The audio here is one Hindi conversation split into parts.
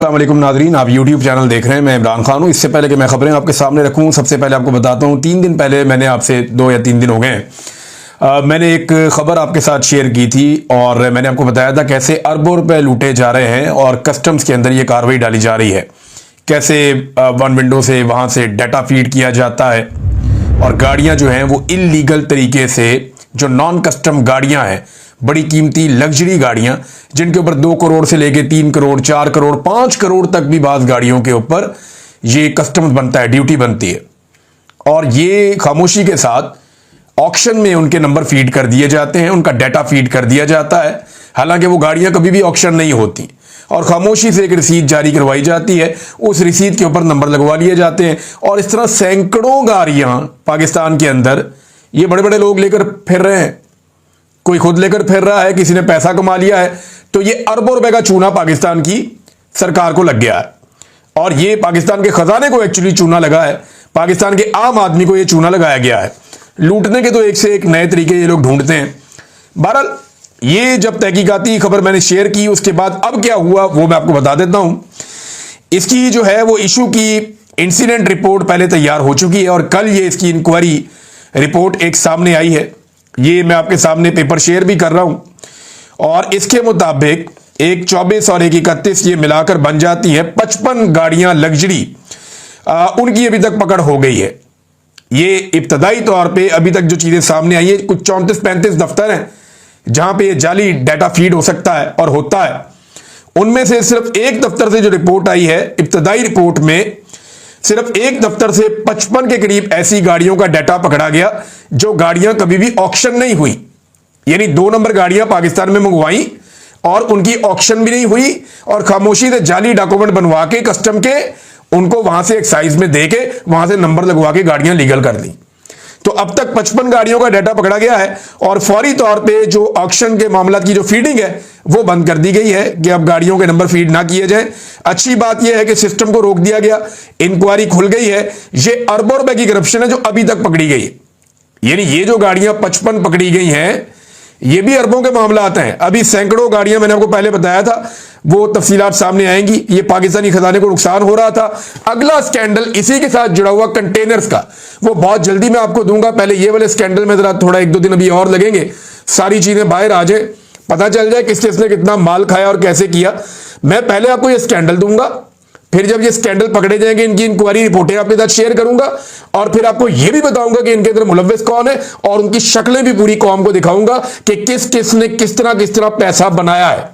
अस्सलाम वालेकुम नाजरीन, आप YouTube चैनल देख रहे हैं। मैं इमरान खान हूँ। इससे पहले कि मैं खबरें आपके सामने रखूँ, सबसे पहले आपको बताता हूँ 3 दिन पहले मैंने आपसे 2 या 3 दिन हो गए मैंने एक खबर आपके साथ शेयर की थी और मैंने आपको बताया था कैसे अरबों रुपए लूटे जा रहे हैं और कस्टम्स के अंदर ये कार्रवाई डाली जा रही है। कैसे वन विंडो से वहाँ से डाटा फीड किया जाता है और गाड़ियाँ जो हैं वो इलीगल तरीके से, जो नॉन कस्टम गाड़ियाँ हैं, बड़ी कीमती लग्जरी गाड़ियां जिनके ऊपर 2 करोड़ से लेके 3 करोड़ 4 करोड़ 5 करोड़ तक भी बाज गाड़ियों के ऊपर ये कस्टम्स बनता है, ड्यूटी बनती है और ये खामोशी के साथ ऑक्शन में उनके नंबर फीड कर दिए जाते हैं, उनका डाटा फीड कर दिया जाता है। हालांकि वो गाड़ियां कभी भी ऑक्शन नहीं होती और खामोशी से एक रसीद जारी करवाई जाती है, उस रसीद के ऊपर नंबर लगवा लिए जाते हैं और इस तरह सैकड़ों गाड़ियां पाकिस्तान के अंदर ये बड़े बड़े लोग लेकर फिर रहे हैं। कोई खुद लेकर फिर रहा है, किसी ने पैसा कमा लिया है, तो ये अरबों रुपए का चूना पाकिस्तान की सरकार को लग गया है और ये पाकिस्तान के खजाने को एक्चुअली चूना लगा है, पाकिस्तान के आम आदमी को ये चूना लगाया गया है। लूटने के तो एक से एक नए तरीके ये लोग ढूंढते हैं। बहरहाल ये जब तहकीकाती खबर मैंने शेयर की, उसके बाद अब क्या हुआ वो मैं आपको बता देता हूं। इसकी जो है वो इशू की इंसिडेंट रिपोर्ट पहले तैयार हो चुकी है और कल ये इसकी इंक्वायरी रिपोर्ट एक सामने आई है। ये मैं आपके सामने पेपर शेयर भी कर रहा हूं और इसके मुताबिक एक 24 और एक 31 ये मिलाकर बन जाती है 55 गाड़ियां लग्जरी, उनकी अभी तक पकड़ हो गई है। ये इब्तदाई तौर पे अभी तक जो चीजें सामने आई है, कुछ 34-35 दफ्तर हैं जहां पे ये जाली डाटा फीड हो सकता है और होता है। उनमें से सिर्फ एक दफ्तर से जो रिपोर्ट आई है, इब्तदाई रिपोर्ट में सिर्फ एक दफ्तर से 55 के करीब ऐसी गाड़ियों का डाटा पकड़ा गया जो गाड़ियां कभी भी ऑक्शन नहीं हुई, यानी 2 नंबर गाड़ियां पाकिस्तान में मंगवाई और उनकी ऑक्शन भी नहीं हुई और खामोशी से जाली डॉक्यूमेंट बनवा के कस्टम के उनको वहां से एक्साइज में दे के वहां से नंबर लगवा के गाड़ियां लीगल कर दी। तो अब तक 55 गाड़ियों का डाटा पकड़ा गया है और फौरी तौर पे जो ऑक्शन के मामला की जो फीडिंग है वो बंद कर दी गई है कि अब गाड़ियों के नंबर फीड ना किए जाए। अच्छी बात यह है कि सिस्टम को रोक दिया गया, इंक्वायरी खुल गई है। ये अरबों रुपए की करप्शन है जो अभी तक पकड़ी गई है, यानी ये जो गाड़ियां 55 पकड़ी गई हैं ये भी अरबों के मामला आते हैं। अभी सैकड़ों गाड़ियां मैंने आपको पहले बताया था, वो तफसीलात सामने आएंगी। ये पाकिस्तानी खजाने को नुकसान हो रहा था। अगला स्कैंडल इसी के साथ जुड़ा हुआ कंटेनर्स का, वो बहुत जल्दी मैं आपको दूंगा। पहले ये वाले स्कैंडल में जरा थोड़ा 1-2 दिन अभी और लगेंगे, सारी चीजें बाहर आ जाए, पता चल जाए किस किसने कितना माल खाया और कैसे किया। मैं पहले आपको ये स्कैंडल दूंगा, फिर जब ये स्कैंडल पकड़े जाएंगे इनकी इंक्वायरी रिपोर्टें आपके साथ शेयर करूंगा और फिर आपको यह भी बताऊंगा कि इनके अंदर मुलव्विस कौन है और उनकी शक्लें भी पूरी कौम को दिखाऊंगा कि किस किस ने किस तरह पैसा बनाया है।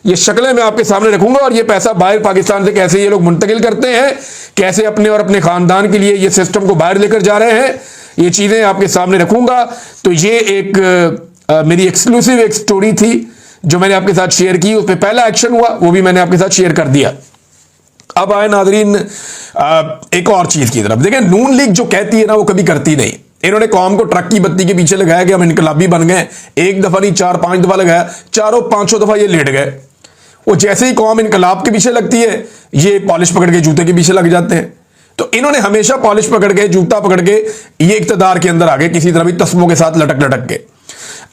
ये शक्लें मैं आपके सामने रखूंगा और ये पैसा बाहर पाकिस्तान से कैसे ये लोग मुंतकिल करते हैं, कैसे अपने और अपने खानदान के लिए ये सिस्टम को बाहर लेकर जा रहे हैं, ये चीजें आपके सामने रखूंगा। तो ये एक मेरी एक्सक्लूसिव एक स्टोरी थी जो मैंने आपके साथ शेयर की, उस पर पहला एक्शन हुआ, वो भी मैंने आपके साथ शेयर कर दिया। अब आए नाजरीन एक और चीज की तरफ। देखिए, नून लीग जो कहती है ना वो कभी करती नहीं। इन्होंने कौम को ट्रक की बत्ती के पीछे लगाया कि हम इनकलाबी बन गए, एक दफा नहीं 4-5 दफा लगाया, 4-5 दफा ये लेट गए। वो जैसे ही कौम इनकलाब के पीछे लगती है ये पॉलिश पकड़ के जूते के पीछे लग जाते हैं। तो इन्होंने हमेशा पॉलिश पकड़ के, जूता पकड़ के ये इक्तदार के अंदर आ गए, किसी तरह भी तस्मों के साथ लटक लटक के।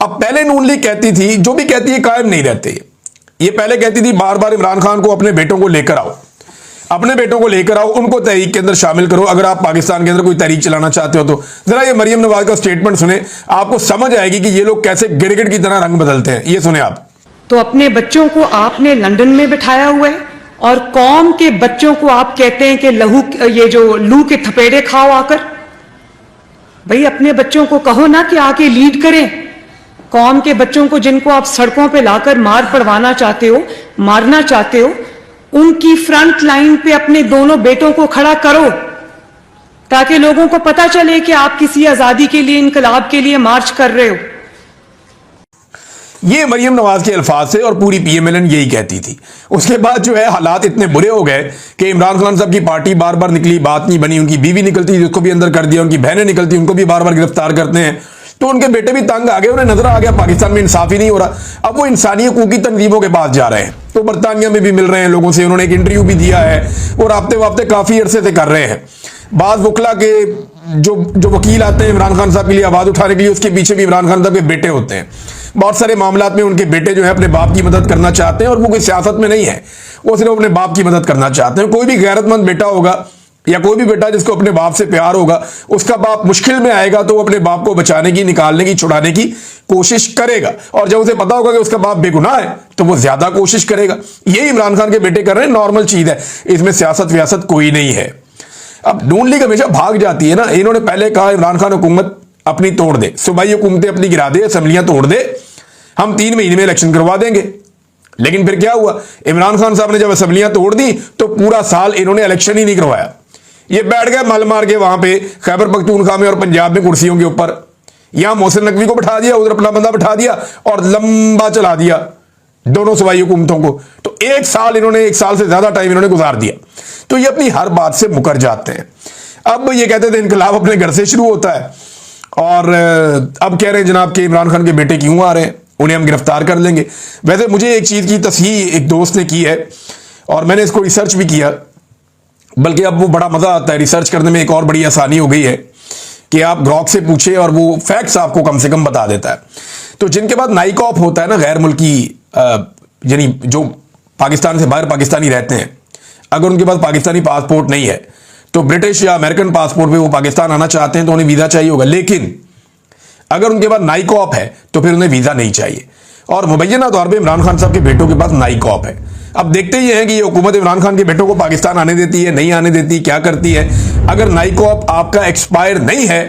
अब पहले नून लीग कहती थी, जो भी कहती है कायम नहीं रहते। ये पहले कहती थी बार बार इमरान खान को अपने बेटों को लेकर आओ, अपने बेटों को लेकर आओ, उनको तहरीक के अंदर शामिल करो। अगर आप पाकिस्तान के अंदर कोई तहरीक चलाना चाहते हो तो जरा ये मरियम नवाज का स्टेटमेंट सुने, आपको समझ आएगी कि ये लोग कैसे गिरगिट की तरह रंग बदलते हैं। ये सुने आप। तो अपने बच्चों को आपने लंदन में बिठाया हुआ है और कौम के बच्चों को आप कहते हैं कि ये जो लू के थपेड़े खाओ आकर। भाई अपने बच्चों को कहो ना कि आके लीड करें। कौम के बच्चों को जिनको आप सड़कों पे लाकर मार पड़वाना चाहते हो, मारना चाहते हो, उनकी फ्रंट लाइन पे अपने दोनों बेटों को खड़ा करो ताकि लोगों को पता चले कि आप किसी आजादी के लिए, इनकलाब के लिए मार्च कर रहे हो। ये मरियम नवाज के अल्फाज से और पूरी PMLN यही कहती थी। उसके बाद जो है हालात इतने बुरे हो गए कि इमरान खान साहब की पार्टी बार बार निकली, बात नहीं बनी। उनकी बीवी निकलती उसको भी अंदर कर दिया, उनकी बहनें निकलती उनको भी बार बार गिरफ्तार करते हैं। तो उनके बेटे भी तंग आ गए, उन्हें नजर आ गया पाकिस्तान में इंसाफ ही नहीं हो रहा। अब वो इंसानी हकूक की तंजीमों के पास जा रहे हैं, तो बरतानिया में भी मिल रहे हैं लोगों से। उन्होंने एक इंटरव्यू भी दिया है और राब्ते वाब्ते काफी अरसे से कर रहे हैं। बाज वकला के जो वकील आते हैं इमरान खान साहब के लिए आवाज उठाने के लिए, उसके पीछे भी इमरान खान साहब के बेटे होते हैं। बहुत सारे मामलात में उनके बेटे जो है अपने बाप की मदद करना चाहते हैं और वो कोई सियासत में नहीं है। वो सिर्फ अपने बाप की मदद करना चाहते हैं। कोई भी गैरतमंद बेटा होगा या कोई भी बेटा जिसको अपने बाप से प्यार होगा, उसका बाप मुश्किल में आएगा तो वो अपने बाप को बचाने की, निकालने की, छुड़ाने की कोशिश करेगा। और जब उसे पता होगा कि उसका बाप बेगुनाह है तो वो ज्यादा कोशिश करेगा। यही इमरान खान के बेटे कर रहे हैं, नॉर्मल चीज है, इसमें सियासत व्यासत कोई नहीं है। अब नून लीग हमेशा भाग जाती है ना। इन्होंने पहले कहा इमरान खान हुकूमत अपनी तोड़ दे, सूबाई हुकूमतें अपनी गिरा दे, असम्बलियां तोड़ दे, हम 3 महीने में इलेक्शन करवा देंगे। लेकिन फिर क्या हुआ, इमरान खान साहब ने जब असम्बलियां तोड़ दी तो पूरा साल इन्होंने इलेक्शन ही नहीं करवाया। ये बैठ गए मल मार के वहां पे खैबर पख्तूनख्वा में और पंजाब में कुर्सियों के ऊपर। यहां मोहसिन नकवी को बैठा दिया, उधर अपना बंदा बैठा दिया और लंबा चला दिया दोनों सूबाई हुकूमतों को। तो 1 साल इन्होंने, 1 साल से ज्यादा टाइम इन्होंने गुजार दिया। तो ये अपनी हर बात से मुकर जाते हैं। अब ये कहते थे इनकलाब अपने घर से शुरू होता है, और अब कह रहे हैं जनाब कि इमरान खान के बेटे क्यों आ रहे हैं, उन्हें हम गिरफ्तार कर लेंगे। वैसे मुझे एक चीज की तस्हीह एक दोस्त ने की है और मैंने इसको रिसर्च भी किया, बल्कि अब वो बड़ा मजा आता है रिसर्च करने में। एक और बड़ी आसानी हो गई है कि आप ग्रॉक से पूछे और वो फैक्ट्स आपको कम से कम बता देता है। तो जिनके पास नाइकॉप होता है ना, गैर मुल्की यानी जो पाकिस्तान से बाहर पाकिस्तानी रहते हैं, अगर उनके पास पाकिस्तानी पासपोर्ट नहीं है तो ब्रिटिश या अमेरिकन पासपोर्ट पे वो पाकिस्तान आना चाहते हैं तो उन्हें वीजा चाहिए होगा। लेकिन अगर उनके पास नाइकॉप है तो फिर उन्हें वीजा नहीं चाहिए। और मुबैना तौर पे इमरान खान साहब के बेटों के पास नाइकॉप है। अब देखते ही हैं कि ये हुकूमत इमरान खान के बेटों को पाकिस्तान आने देती है, नहीं आने देती, क्या करती है। अगर नाइकॉप आपका एक्सपायर नहीं है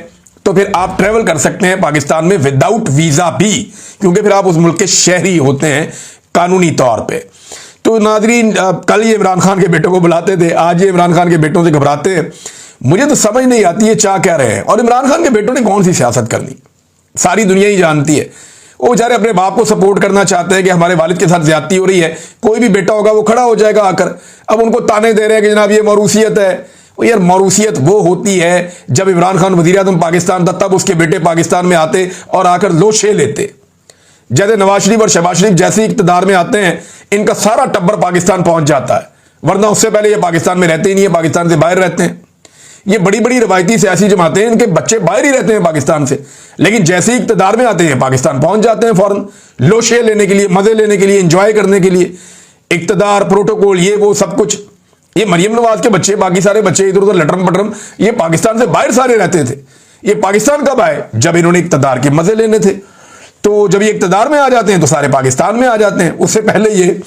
तो फिर आप ट्रेवल कर सकते हैं पाकिस्तान में विदाउट वीजा भी, क्योंकि फिर आप उस मुल्क के शहरी होते हैं कानूनी तौर पर। तो नाजरीन, कल ये इमरान खान के बेटों को बुलाते थे, आज ये इमरान खान के बेटों से घबराते हैं। मुझे तो समझ नहीं आती है चाह क्या रहे हैं। और इमरान खान के बेटों ने कौन सी सियासत करनी, सारी दुनिया ही जानती है। वो बेचारे अपने बाप को सपोर्ट करना चाहते हैं कि हमारे वालिद के साथ ज्यादती हो रही है, कोई भी बेटा होगा वो खड़ा हो जाएगा आकर। अब उनको ताने दे रहे हैं कि जनाब ये मौरूसियत है। यार मौरूसियत वो होती है जब इमरान खान वजीर आज़म पाकिस्तान था तब उसके बेटे पाकिस्तान में आते और आकर लोशे लेते। जैसे नवाज शरीफ और शहबाज शरीफ जैसे इक़्तिदार में आते हैं, इनका सारा टब्बर पाकिस्तान पहुंच जाता है, वरना उससे पहले ये पाकिस्तान में रहते ही नहीं है, पाकिस्तान से बाहर रहते हैं। ये बड़ी बड़ी रवायती सियासी जमातें हैं, इनके बच्चे बाहर ही रहते हैं पाकिस्तान से, लेकिन जैसे ही इक़्तिदार में आते हैं पाकिस्तान पहुंच जाते हैं फौरन, लोशे लेने के लिए, मजे लेने के लिए, एंजॉय करने के लिए। इक़्तिदार, प्रोटोकॉल, ये वो सब कुछ। ये मरियम नवाज के बच्चे, बाकी सारे बच्चे इधर उधर लटरम पटरम, ये पाकिस्तान से बाहर सारे रहते थे। ये पाकिस्तान कब आए? जब इन्होंने इक़्तिदार के मजे लेने थे। तो जब ये इक़्तिदार में आ जाते हैं तो सारे पाकिस्तान में आ जाते हैं, उससे पहले ये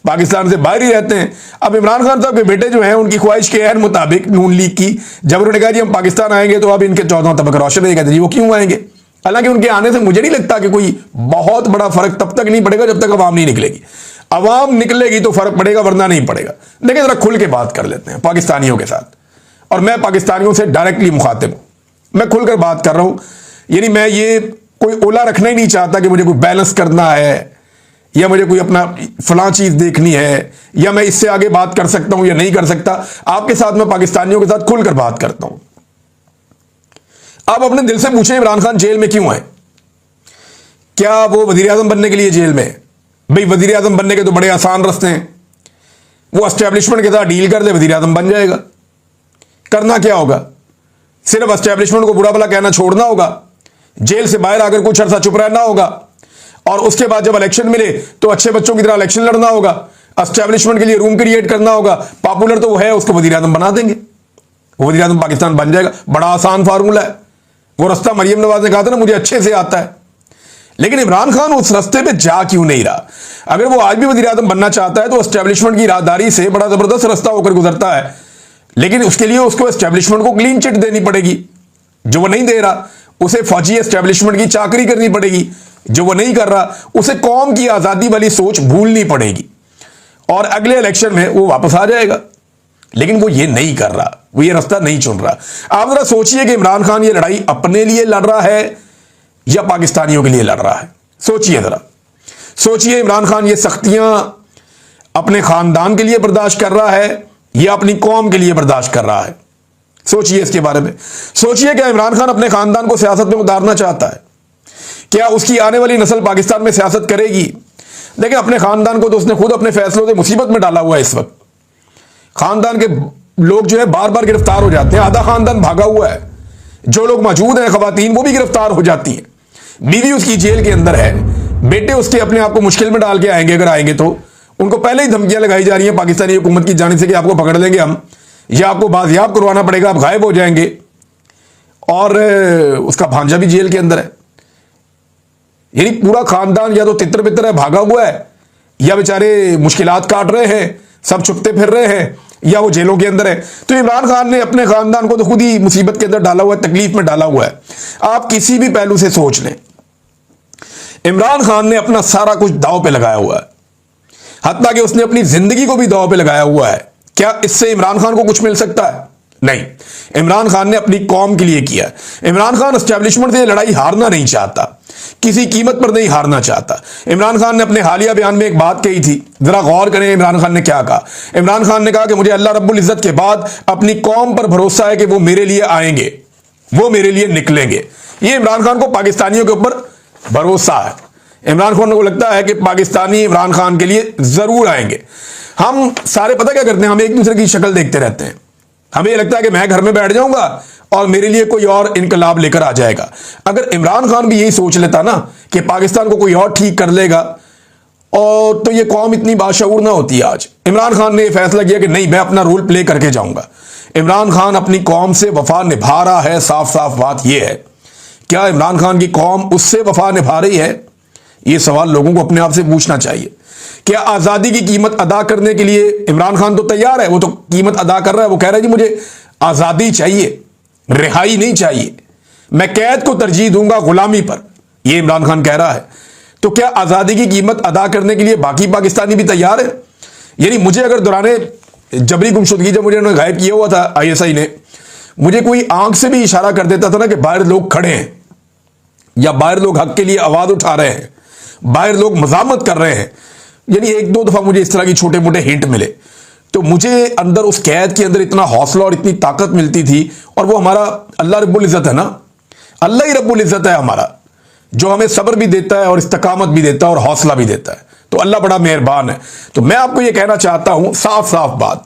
पाकिस्तान से बाहर ही रहते हैं। अब इमरान खान साहब के बेटे जो हैं उनकी ख्वाहिश के एन मुताबिक नून लीग की, जब उन्होंने कहा जी हम पाकिस्तान आएंगे तो अब इनके 14वां तबका रोशन रहेगा, जी वो क्यों आएंगे? हालांकि उनके आने से मुझे नहीं लगता कि कोई बहुत बड़ा फर्क तब तक नहीं पड़ेगा जब तक अवाम नहीं निकलेगी। अवाम निकलेगी तो फर्क पड़ेगा, वरना नहीं पड़ेगा। लेकिन जरा खुल के बात कर लेते हैं पाकिस्तानियों के साथ, और मैं पाकिस्तानियों से डायरेक्टली मुखातिब हूं, मैं खुलकर बात कर रहा हूं। यानी मैं ये कोई ओला रखना ही नहीं चाहता कि मुझे कोई बैलेंस करना है या मुझे कोई अपना फलां चीज देखनी है या मैं इससे आगे बात कर सकता हूं या नहीं कर सकता। आपके साथ मैं पाकिस्तानियों के साथ खुलकर बात करता हूं। आप अपने दिल से पूछें इमरान खान जेल में क्यों है? क्या वो वजीर आजम बनने के लिए जेल में? भाई वजीर आजम बनने के तो बड़े आसान रास्ते हैं, वो एस्टेब्लिशमेंट के साथ डील कर दे, वजीर आजम बन जाएगा। करना क्या होगा? सिर्फ एस्टेब्लिशमेंट को बुरा भला कहना छोड़ना होगा, जेल से बाहर आकर कुछ अरसा चुप रहना होगा, और उसके बाद जब इलेक्शन मिले तो अच्छे बच्चों की तरह इलेक्शन लड़ना होगा, एस्टेब्लिशमेंट के लिए रूम क्रिएट करना होगा, पॉपुलर तो वो है, उसको वजीर आजम बना देंगे, वो वजीर आजम पाकिस्तान बन जाएगा। बड़ा आसान फार्मूला है। वो रास्ता मरियम नवाज ने कहा था ना मुझे अच्छे से आता है। लेकिन इमरान खान उस रास्ते पे जा क्यों नहीं रहा? अगर वो आज भी वजीर आजम बनना चाहता है तो एस्टेब्लिशमेंट की राहदारी से बड़ा जबरदस्त रास्ता होकर गुजरता है, लेकिन उसके लिए उसको एस्टेब्लिशमेंट को क्लीन चिट देनी पड़ेगी, जो वो नहीं दे रहा। उसे फौजी एस्टेब्लिशमेंट की चाकरी करनी पड़ेगी, जो वो नहीं कर रहा। उसे कौम की आजादी वाली सोच भूलनी पड़ेगी और अगले इलेक्शन में वो वापस आ जाएगा। लेकिन वो ये नहीं कर रहा, वो ये रास्ता नहीं चुन रहा। आप जरा सोचिए कि इमरान खान ये लड़ाई अपने लिए लड़ रहा है या पाकिस्तानियों के लिए लड़ रहा है? सोचिए जरा, सोचिए। इमरान खान ये सख्तियां अपने खानदान के लिए बर्दाश्त कर रहा है या अपनी कौम के लिए बर्दाश्त कर रहा है? सोचिए इसके बारे में। सोचिए क्या इमरान खान अपने खानदान को सियासत में उतारना चाहता है? क्या उसकी आने वाली नस्ल पाकिस्तान में सियासत करेगी? देखिए, अपने खानदान को तो उसने खुद अपने फैसलों से मुसीबत में डाला हुआ है। इस वक्त खानदान के लोग जो है बार बार गिरफ्तार हो जाते हैं, आधा खानदान भागा हुआ है। जो लोग मौजूद हैं खवातीन, वो भी गिरफ्तार हो जाती हैं। बीवी उसकी जेल के अंदर है, बेटे उसके अपने आप को मुश्किल में डाल के आएंगे, अगर आएंगे तो उनको पहले ही धमकियां लगाई जा रही हैं पाकिस्तानी हुकूमत की जानिब से कि आपको पकड़ लेंगे हम, या आपको बाजियाब करवाना पड़ेगा, आप गायब हो जाएंगे। और उसका भांजा भी जेल के अंदर है। यानी पूरा खानदान या तो तितर बितर है, भागा हुआ है, या बेचारे मुश्किलात काट रहे हैं, सब छुपते फिर रहे हैं, या वो जेलों के अंदर है। तो इमरान खान ने अपने खानदान को तो खुद ही मुसीबत के अंदर डाला हुआ है, तकलीफ में डाला हुआ है। आप किसी भी पहलू से सोच लें, इमरान खान ने अपना सारा कुछ दांव पे लगाया हुआ है, हत्ता कि उसने अपनी जिंदगी को भी दांव पे लगाया हुआ है। क्या इससे इमरान खान को कुछ मिल सकता है? नहीं। इमरान खान ने अपनी कौम के लिए किया। इमरान खान एस्टेब्लिशमेंट से लड़ाई हारना नहीं चाहता, किसी कीमत पर नहीं हारना चाहता। इमरान खान ने अपने हालिया बयान में एक बात कही थी, जरा गौर करें इमरान खान ने क्या कहा। इमरान खान ने कहा कि मुझे अल्लाह रब्बुल इज्जत के बाद अपनी कौम पर भरोसा है कि वो मेरे लिए आएंगे, वो मेरे लिए निकलेंगे। ये इमरान खान को पाकिस्तानियों के ऊपर भरोसा है। इमरान खान को लगता है कि पाकिस्तानी इमरान खान के लिए जरूर आएंगे। हम सारे पता क्या करते हैं, हम एक दूसरे की शक्ल देखते रहते हैं। हमें यह लगता है कि मैं घर में बैठ जाऊंगा और मेरे लिए कोई और इनकलाब लेकर आ जाएगा। अगर इमरान खान भी यही सोच लेता ना कि पाकिस्तान को कोई और ठीक कर लेगा, और तो ये कौम इतनी बाशऊर ना होती। आज इमरान खान ने यह फैसला किया कि नहीं, मैं अपना रोल प्ले करके जाऊंगा। इमरान खान अपनी कौम से वफा निभा रहा है। साफ साफ बात यह है। क्या इमरान खान की कौम उससे वफा निभा रही है? यह सवाल लोगों को अपने आप से पूछना चाहिए। क्या आजादी की कीमत अदा करने के लिए इमरान खान तो तैयार है, वो तो कीमत अदा कर रहा है। वो कह रहा है जी मुझे आजादी चाहिए, रिहाई नहीं चाहिए, मैं कैद को तरजीह दूंगा गुलामी पर, यह इमरान खान कह रहा है। तो क्या आजादी की कीमत अदा करने के लिए बाकी पाकिस्तानी भी तैयार है? यानी मुझे अगर दौराने जबरी गुमशुदगी, जब मुझे उन्होंने गायब किया हुआ था ISI ने, मुझे कोई आंख से भी इशारा कर देता था ना कि बाहर लोग खड़े हैं, या बाहर लोग हक के लिए आवाज उठा रहे हैं, बाहर लोग मजामत कर रहे हैं, यानी एक दो दफा मुझे इस तरह की छोटे मोटे हिंट मिले, तो मुझे अंदर उस कैद के अंदर इतना हौसला और इतनी ताकत मिलती थी। और वो हमारा अल्लाह रब्बुल इज्जत है ना, अल्लाह ही रब्बुल इज्जत है हमारा, जो हमें सब्र भी देता है और इस्तकामत भी देता है और हौसला भी देता है। तो अल्लाह बड़ा मेहरबान है। तो मैं आपको यह कहना चाहता हूं, साफ साफ बात,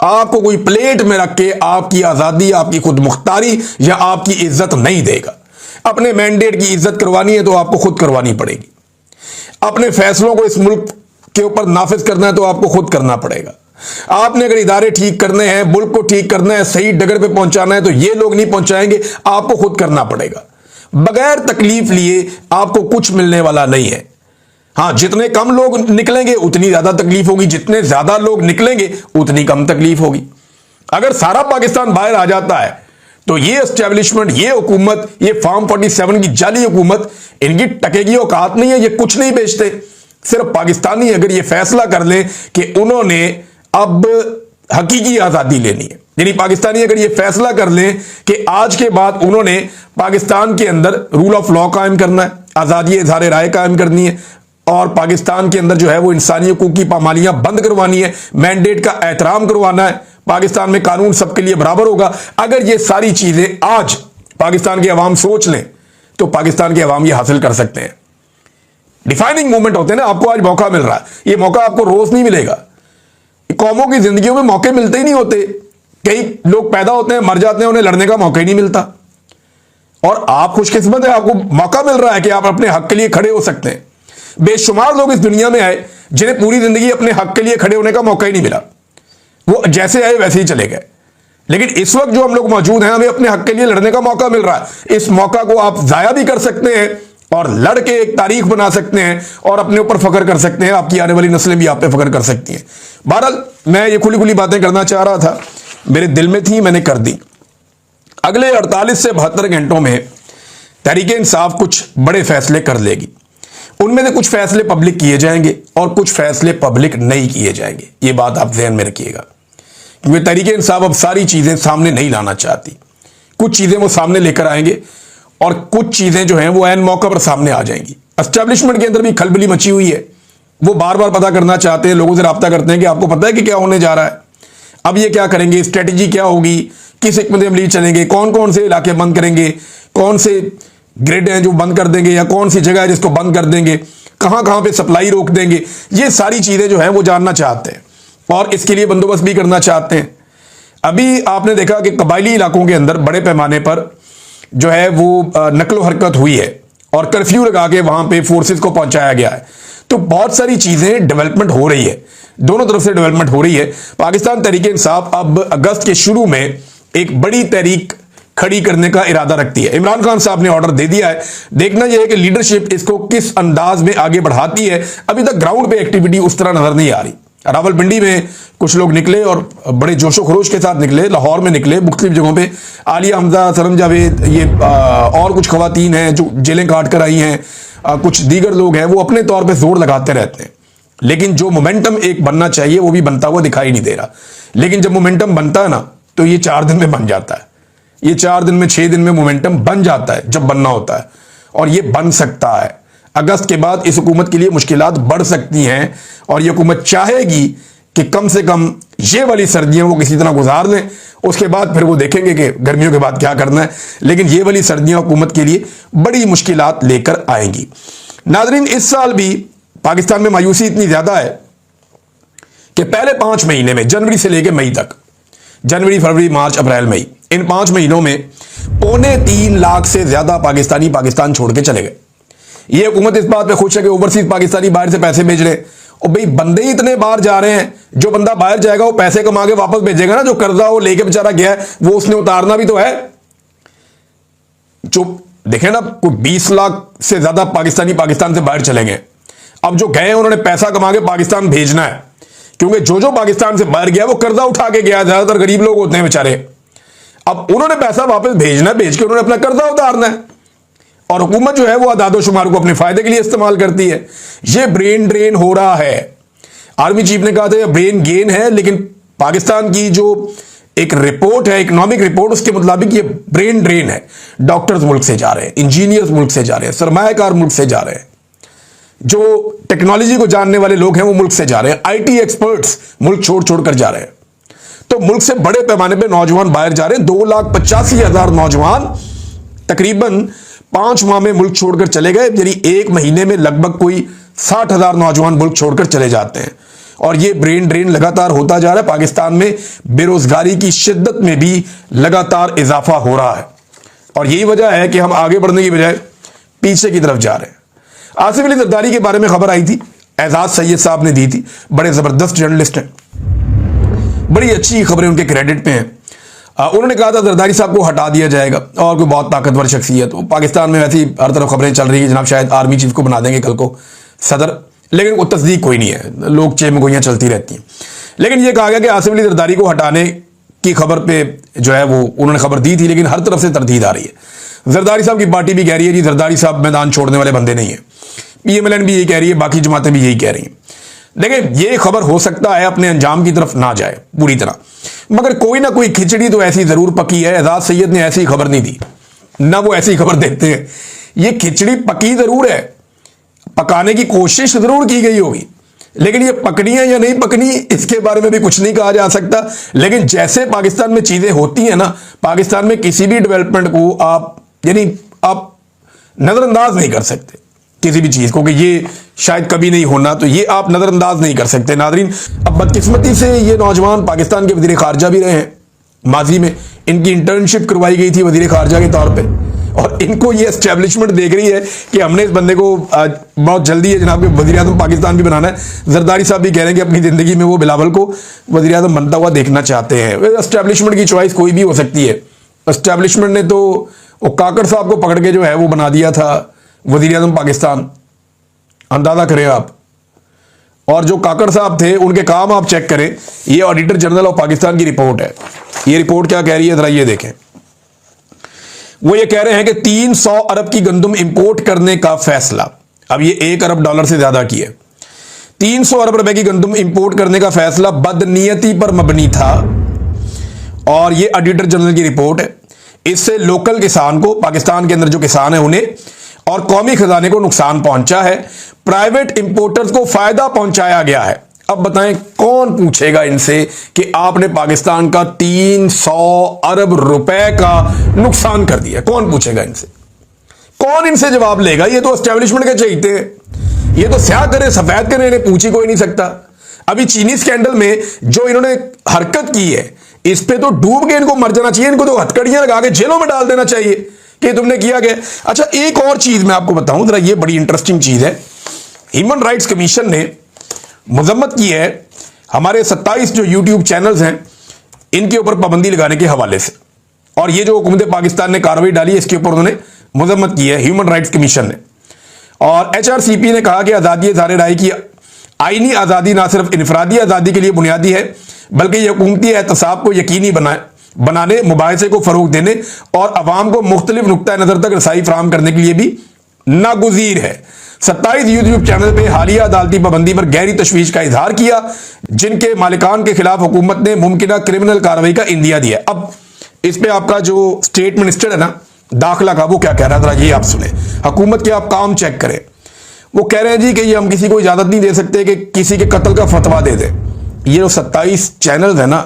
आपको कोई प्लेट में रख के आपकी आजादी, आपकी खुद मुख्तारी या आपकी इज्जत नहीं देगा। अपने मैंडेट की इज्जत करवानी है तो आपको खुद करवानी पड़ेगी। अपने फैसलों को इस मुल्क के ऊपर नाफिज करना है तो आपको खुद करना पड़ेगा। आपने अगर इदारे ठीक करने हैं, मुल्क को ठीक करना है, सही डगर पे पहुंचाना है, तो ये लोग नहीं पहुंचाएंगे, आपको खुद करना पड़ेगा। बगैर तकलीफ लिए आपको कुछ मिलने वाला नहीं है। हां, जितने कम लोग निकलेंगे उतनी ज्यादा तकलीफ होगी, जितने ज्यादा लोग निकलेंगे उतनी कम तकलीफ होगी। अगर सारा पाकिस्तान बाहर आ जाता है तो ये एस्टेब्लिशमेंट, ये हुकूमत, ये फॉर्म 47 की जाली हुकूमत, इनकी टकेगी औकात नहीं है। ये कुछ नहीं बेचते। सिर्फ पाकिस्तानी अगर ये फैसला कर ले कि उन्होंने अब हकीकी आजादी लेनी है, यानी पाकिस्तानी अगर ये फैसला कर लें कि आज के बाद उन्होंने पाकिस्तान के अंदर रूल ऑफ लॉ कायम करना है, आजादी इजहार राय कायम करनी है, और पाकिस्तान के अंदर जो है वो इंसानी हकूक की पामालियां बंद करवानी है, मैंडेट का एहतराम करवाना है, पाकिस्तान में कानून सबके लिए बराबर होगा। अगर ये सारी चीजें आज पाकिस्तान की अवाम सोच लें तो पाकिस्तान की अवाम ये हासिल कर सकते हैं। डिफाइनिंग मूवमेंट होते हैं ना, आपको आज मौका मिल रहा है, ये मौका आपको रोज नहीं मिलेगा। कौमों की जिंदगियों में मौके मिलते ही नहीं होते। कई लोग पैदा होते हैं, मर जाते हैं, उन्हें लड़ने का मौका ही नहीं मिलता। और आप खुशकिस्मत है, आपको मौका मिल रहा है कि आप अपने हक के लिए खड़े हो सकते हैं। बेशुमार लोग इस दुनिया में आए जिन्हें पूरी जिंदगी अपने हक के लिए खड़े होने का मौका ही नहीं मिला। वो जैसे आए वैसे ही चले गए। लेकिन इस वक्त जो हम लोग मौजूद हैं, हमें अपने हक के लिए लड़ने का मौका मिल रहा है। इस मौका को आप जाया भी कर सकते हैं और लड़ के एक तारीख बना सकते हैं और अपने ऊपर फख्र कर सकते हैं। आपकी आने वाली नस्लें भी आप पे फख्र कर सकती हैं। बहरहाल मैं ये खुली खुली बातें करना चाह रहा था, मेरे दिल में थी, मैंने कर दी। अगले 48 से 72 घंटों में तहरीक इंसाफ कुछ बड़े फैसले कर लेगी। उनमें से कुछ फैसले पब्लिक किए जाएंगे और कुछ फैसले पब्लिक नहीं किए जाएंगे। ये बात आप ध्यान में रखिएगा, क्योंकि तहरीक इंसाफ अब सारी चीजें सामने नहीं लाना चाहती। कुछ चीजें वो सामने लेकर आएंगे और कुछ चीजें जो हैं वो ऐन मौका पर सामने आ जाएंगी। एस्टेब्लिशमेंट के अंदर भी खलबली मची हुई है। वो बार बार पता करना चाहते हैं, लोगों से रब्ता करते हैं कि आपको पता है कि क्या होने जा रहा है, अब ये क्या करेंगे, स्ट्रेटेजी क्या होगी, किस हिकमत अमली चलेंगे, कौन कौन से इलाके बंद करेंगे, कौन से ग्रिड हैं जो बंद कर देंगे, या कौन सी जगह है जिसको बंद कर देंगे, कहां कहां पे सप्लाई रोक देंगे। ये सारी चीजें जो है वो जानना चाहते हैं और इसके लिए बंदोबस्त भी करना चाहते हैं। अभी आपने देखा कि कबायली इलाकों के अंदर बड़े पैमाने पर जो है वो नकलो हरकत हुई है और कर्फ्यू लगा के वहां पे फोर्सेस को पहुंचाया गया है। तो बहुत सारी चीजें डेवलपमेंट हो रही है, दोनों तरफ से डेवलपमेंट हो रही है। पाकिस्तान तहरीक इंसाफ अब अगस्त के शुरू में एक बड़ी तहरीक खड़ी करने का इरादा रखती है। इमरान खान साहब ने ऑर्डर दे दिया है, देखना यह है कि लीडरशिप इसको किस अंदाज में आगे बढ़ाती है। अभी तक ग्राउंड पे एक्टिविटी उस तरह नजर नहीं आ रही। रावलपिंडी में कुछ लोग निकले और बड़े जोशो खरोश के साथ निकले, लाहौर में निकले, मुख्तलिफ जगहों पे आलिया हमजा, सरम जावेद, ये और कुछ खवातीन हैं जो जेलें काट कर आई हैं, कुछ दीगर लोग हैं, वो अपने तौर पे जोर लगाते रहते हैं। लेकिन जो मोमेंटम एक बनना चाहिए वो भी बनता हुआ दिखाई नहीं दे रहा। लेकिन जब मोमेंटम बनता है ना तो ये 4 दिन में बन जाता है, ये 4 दिन में 6 दिन में मोमेंटम बन जाता है जब बनना होता है, और ये बन सकता है। अगस्त के बाद इस हुकूमत के लिए मुश्किलात बढ़ सकती हैं और ये हुकूमत चाहेगी कि कम से कम ये वाली सर्दियां वो किसी तरह गुजार लें, उसके बाद फिर वो देखेंगे कि गर्मियों के बाद क्या करना है। लेकिन ये वाली सर्दियां हुकूमत के लिए बड़ी मुश्किलात लेकर आएंगी। नाज़रीन, इस साल भी पाकिस्तान में मायूसी इतनी ज्यादा है कि पहले 5 महीने में, जनवरी से लेकर मई तक, जनवरी, फरवरी, मार्च, अप्रैल, मई, इन 5 महीनों में 3.25 लाख से ज्यादा पाकिस्तानी पाकिस्तान छोड़ के चले गए। ये हुकूमत इस बात पे खुश है कि ओवरसीज पाकिस्तानी बाहर से पैसे भेज रहे हैं। और भाई बंदे ही इतने बाहर जा रहे हैं, जो बंदा बाहर जाएगा वो पैसे कमा के वापस भेजेगा ना। जो कर्जा वो लेके बेचारा गया है वो उसने उतारना भी तो है। जो देखे ना, कोई 20 लाख से ज्यादा पाकिस्तानी पाकिस्तान से बाहर चले गए। अब जो गए उन्होंने पैसा कमा के पाकिस्तान भेजना है, क्योंकि जो पाकिस्तान से बाहर गया वो कर्जा उठा के गया। ज्यादातर गरीब लोग होते हैं बेचारे। अब उन्होंने पैसा वापस भेजना है, भेज के उन्होंने अपना कर्जा उतारना है। और हुकूमत जो है वो आदादो शुमार को अपने फायदे के लिए इस्तेमाल करती है। ये ब्रेन ड्रेन हो रहा है। आर्मी चीफ ने कहा था ब्रेन गेन है, लेकिन पाकिस्तान की जो एक रिपोर्ट है, इकोनॉमिक रिपोर्ट, उसके मुताबिक ये ब्रेन ड्रेन है। डॉक्टर्स मुल्क से जा रहे हैं, इंजीनियर्स मुल्क से जा रहे हैं, सरमायाकार मुल्क से जा रहे हैं, जो टेक्नोलॉजी को जानने वाले लोग हैं वो मुल्क से जा रहे हैं, आईटी एक्सपर्ट्स मुल्क छोड़ छोड़ कर जा रहे हैं। तो मुल्क से बड़े पैमाने पर नौजवान बाहर जा रहे हैं। 2,85,000 नौजवान तकरीबन 5 माह में मुल्क छोड़कर चले गए। यानी 1 महीने में लगभग कोई 60,000 नौजवान मुल्क छोड़कर चले जाते हैं। और ये ब्रेन ड्रेन लगातार होता जा रहा है। पाकिस्तान में बेरोजगारी की शिद्दत में भी लगातार इजाफा हो रहा है और यही वजह है कि हम आगे बढ़ने की बजाय पीछे की तरफ जा रहे हैं। आसिफ अली जरदारी के बारे में खबर आई थी, एजाज सैयद साहब ने दी थी, बड़े जबरदस्त जर्नलिस्ट हैं, बड़ी अच्छी खबरें उनके क्रेडिट पे हैं। उन्होंने कहा था जरदारी साहब को हटा दिया जाएगा और कोई बहुत ताकतवर शख्सियत। तो पाकिस्तान में वैसी हर तरफ खबरें चल रही है जनाब शायद आर्मी चीफ को बना देंगे कल को सदर, लेकिन वो तस्दीक कोई नहीं है, लोग चेमगोइयां चलती रहती हैं। लेकिन ये कहा गया कि आसिफ अली जरदारी को हटाने की खबर पे जो है वो उन्होंने खबर दी थी, लेकिन हर तरफ से तरदीद आ रही है। जरदारी साहब की पार्टी भी कह रही है जी जरदारी साहब मैदान छोड़ने वाले बंदे नहीं है, PMLN भी यही कह रही है, बाकी जमातें भी यही कह रही हैं। देखिए ये खबर हो सकता है अपने अंजाम की तरफ ना जाए पूरी तरह, मगर कोई ना कोई खिचड़ी तो ऐसी जरूर पकी है। एजाज सैयद ने ऐसी खबर नहीं दी, ना वो ऐसी खबर देते हैं। ये खिचड़ी पकी जरूर है, पकाने की कोशिश जरूर की गई होगी, लेकिन ये पकनी है या नहीं पकनी इसके बारे में भी कुछ नहीं कहा जा सकता। लेकिन जैसे पाकिस्तान में चीजें होती हैं ना, पाकिस्तान में किसी भी डेवलपमेंट को आप नजरअंदाज नहीं कर सकते किसी भी चीज को कि ये शायद कभी नहीं होना, तो ये आप नजरअंदाज नहीं कर सकते। नादरीन, अब बदकिस्मती से ये नौजवान पाकिस्तान के वजीर खारजा भी रहे हैं। माजी में इनकी इंटर्नशिप करवाई गई थी वजीर खारजा के तौर पे, और इनको ये एस्टेब्लिशमेंट देख रही है कि हमने इस बंदे को बहुत जल्दी है जनाब वजीर आज़म पाकिस्तान भी बनाना है। जरदारी साहब भी कह रहे हैं कि अपनी जिंदगी में वो बिलावल को वजीर आज़म बनता हुआ देखना चाहते हैं। एस्टेब्लिशमेंट की चॉइस कोई भी हो सकती है। एस्टेब्लिशमेंट ने तो वो काकड़ साहब को पकड़ के जो है वो बना दिया था वजीर आज़म पाकिस्तान, अंदाजा करें आप। और जो काकड़ साहब थे उनके काम आप चेक करें। ये ऑडिटर जनरल ऑफ पाकिस्तान की रिपोर्ट है। ये रिपोर्ट क्या कह रही है जरा ये देखें। वो ये कह रहे हैं कि 300 अरब की गंदम इंपोर्ट करने का फैसला, अब ये $1 अरब से ज्यादा की है, 300 अरब रुपए की गंदम इंपोर्ट करने का फैसला बदनीयती पर मबनी था। और ये ऑडिटर जनरल की रिपोर्ट है। इससे लोकल किसान को, पाकिस्तान के अंदर जो किसान है उन्हें और कौमी खजाने को नुकसान पहुंचा है, प्राइवेट इंपोर्टर्स को फायदा पहुंचाया गया है। अब बताएं कौन पूछेगा इनसे कि आपने पाकिस्तान का 300 अरब रुपए का नुकसान कर दिया? कौन पूछेगा इनसे? कौन इनसे जवाब लेगा? ये तो एस्टेब्लिशमेंट के चाहिए थे, ये तो स्याह करे सफेद करे, इन्हें पूछ ही कोई नहीं सकता। अभी चीनी स्कैंडल में जो इन्होंने हरकत की है इस पे तो डूब के इनको मर जाना चाहिए। इनको तो हथकड़ियां लगा के जेलों में डाल देना चाहिए कि तुमने किया क्या। अच्छा एक और चीज मैं आपको बताऊं जरा, ये बड़ी इंटरेस्टिंग चीज है। ह्यूमन राइट्स कमीशन ने मजम्मत की है हमारे 27 जो यूट्यूब चैनल्स हैं इनके ऊपर पाबंदी लगाने के हवाले से, और ये जो हुकूमत पाकिस्तान ने कार्रवाई डाली है इसके ऊपर उन्होंने मजम्मत की है ह्यूमन राइट्स कमीशन ने। और HRCP ने कहा कि आज़ादी इज़हार राय की आईनी आज़ादी ना सिर्फ इनफरादी आज़ादी के लिए बुनियादी है बल्कि यह हुकूमती एहतसाब को यकीनी बनाने, मुबाहिसे को फरोग देने और अवाम को मुख्तलिफ नुक्ता नज़र तक रसाई फराहम करने के लिए भी नागुज़ीर है। 27 यूट्यूब चैनल पे हालिया अदालती पाबंदी पर गहरी तशवीश का इजहार किया, जिनके मालिकान के खिलाफ हुकूमत ने मुमकिना क्रिमिनल कार्रवाई का इंदिया दिया। अब इस पे आपका जो स्टेट मिनिस्टर है ना दाखिला का, वो क्या कह रहा है, जरा ये आप सुने। हुकूमत के आप काम चेक करें। वो कह रहे हैं जी कि ये हम किसी को इजाजत नहीं दे सकते कि किसी के कत्ल का फतवा दे दे। ये जो 27 चैनल है ना,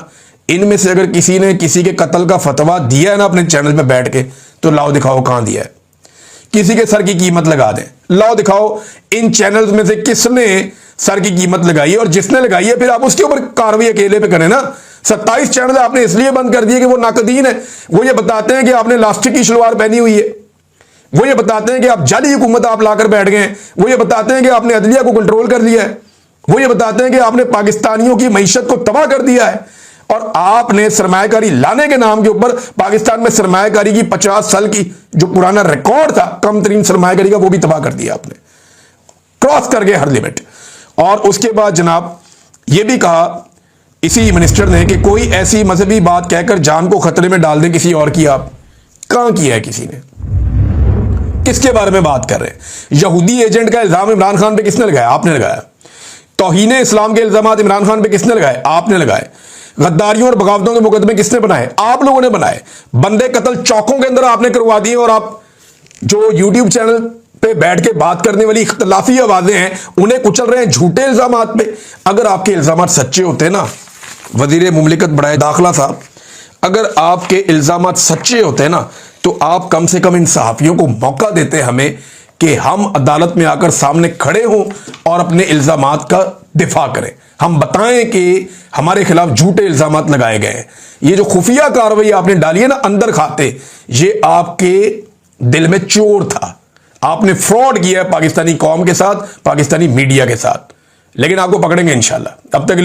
इनमें से अगर किसी ने किसी के कत्ल का फतवा दिया है ना अपने चैनल पे बैठ के, तो लाओ दिखाओ कहां दिया है। किसी के सर की कीमत लगा दें, लाओ दिखाओ इन चैनल्स में से किसने सर की कीमत लगाई है, और जिसने लगाई है फिर आप उसके ऊपर कार्रवाई अकेले पे करें ना। 27 चैनल आपने इसलिए बंद कर दिए कि वो नाकदीन है। वो ये बताते हैं कि आपने लास्टिक की शलवार पहनी हुई है, वो ये बताते हैं कि आप जाली हुकूमत आप लाकर बैठ गए हैं, वो ये बताते हैं कि आपने अदलिया को कंट्रोल कर लिया है, वो ये बताते हैं कि आपने पाकिस्तानियों की मईशत को तबाह कर दिया है, और आपने सरमायाकारी लाने के नाम के ऊपर पाकिस्तान में सरमायाकारी की 50 साल की जो पुराना रिकॉर्ड था कम तरीन सरमायाकारी का, वो भी तबाह कर दिया आपने, क्रॉस कर गए हर लिमिट। और उसके बाद जनाब ये भी कहा इसी मिनिस्टर ने कि कोई ऐसी मजहबी बात कहकर जान को खतरे में डाल दे किसी और की। आप कहां किया है किसी ने? किसके बारे में बात कर रहे हैं? यहूदी एजेंट का इल्जाम इमरान खान पे किसने लगाया? आपने लगाया। तौहीन इस्लाम के इल्जाम इमरान खान पे किसने लगाए? आपने लगाए। गद्दारियों और बगावतों के मुकदमे किसने बनाए? आप लोगों ने बनाए। बंदे कत्ल चौकों के अंदर आपने करवा दिए, और आप जो यूट्यूब चैनल पे बैठ के बात करने वाली इख्तलाफी आवाजें हैं उन्हें कुचल रहे हैं झूठे इल्जाम पे। अगर आपके इल्जाम सच्चे होते ना, वजीर मुमलिकत बड़ाए दाखिला साहब, अगर आपके इल्जाम सच्चे होते ना, तो आप कम से कम इन सहाफियों को मौका देते हमें कि हम अदालत में आकर सामने खड़े हों और अपने इल्जामात का दिफा करें। हम बताएं कि हमारे खिलाफ झूठे इल्जाम लगाए गए हैं। ये जो खुफिया कार्रवाई आपने डाली है ना अंदर खाते, ये आपके दिल में चोर था। आपने फ्रॉड किया है पाकिस्तानी कौम के साथ, पाकिस्तानी मीडिया के साथ, लेकिन आपको पकड़ेंगे इंशाल्लाह। अब तक